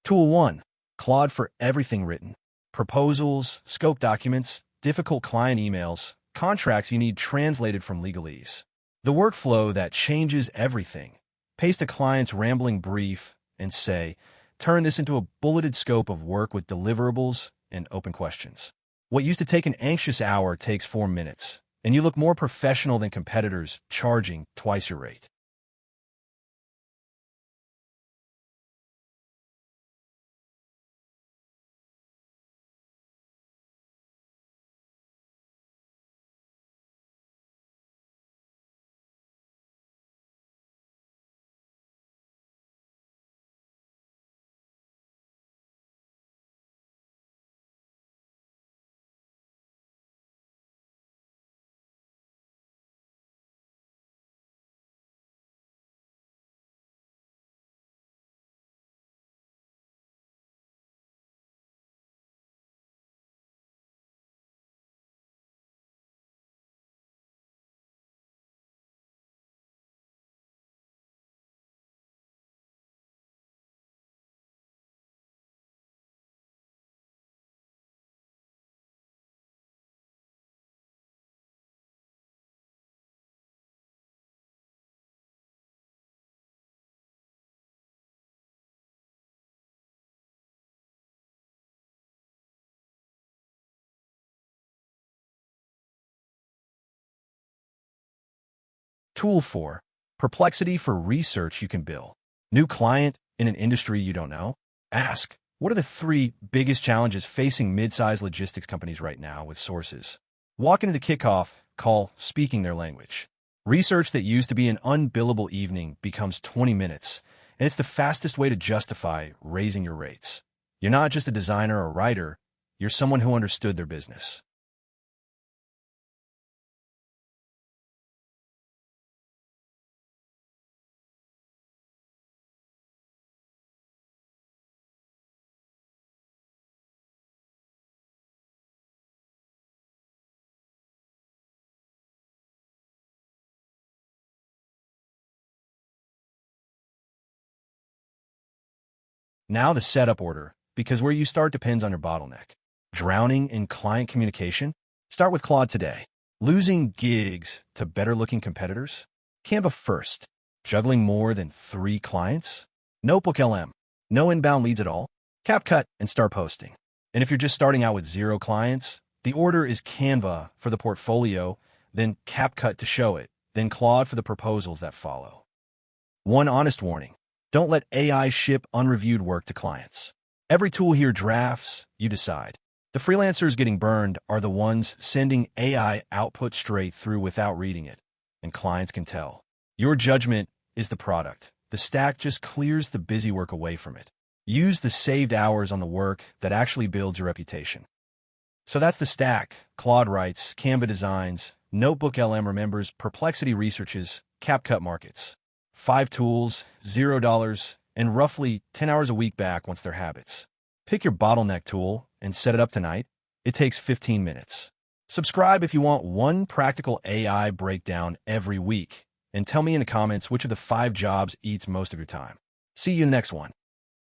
Tool 1. Claude for everything written. Proposals, scope documents, difficult client emails, contracts you need translated from legalese. The workflow that changes everything. Paste a client's rambling brief and say, turn this into a bulleted scope of work with deliverables and open questions. What used to take an anxious hour takes 4 minutes, and you look more professional than competitors charging twice your rate. Tool 4. Perplexity for research you can bill. New client in an industry you don't know? Ask, what are the 3 biggest challenges facing mid-sized logistics companies right now with sources? Walk into the kickoff call speaking their language. Research that used to be an unbillable evening becomes 20 minutes, and it's the fastest way to justify raising your rates. You're not just a designer or writer, you're someone who understood their business. Now the setup order, because where you start depends on your bottleneck. Drowning in client communication? Start with Claude today. Losing gigs to better-looking competitors? Canva first. Juggling more than 3 clients? Notebook LM. No inbound leads at all? CapCut and start posting. And if you're just starting out with 0 clients, the order is Canva for the portfolio, then CapCut to show it, then Claude for the proposals that follow. One honest warning. Don't let AI ship unreviewed work to clients. Every tool here drafts, you decide. The freelancers getting burned are the ones sending AI output straight through without reading it, and clients can tell. Your judgment is the product. The stack just clears the busy work away from it. Use the saved hours on the work that actually builds your reputation. So that's the stack. Claude writes, Canva designs, Notebook LM remembers, Perplexity researches, CapCut markets. 5 tools, $0, and roughly 10 hours a week back once they're habits. Pick your bottleneck tool and set it up tonight. It takes 15 minutes. Subscribe if you want one practical AI breakdown every week. And tell me in the comments which of the 5 jobs eats most of your time. See you in the next one.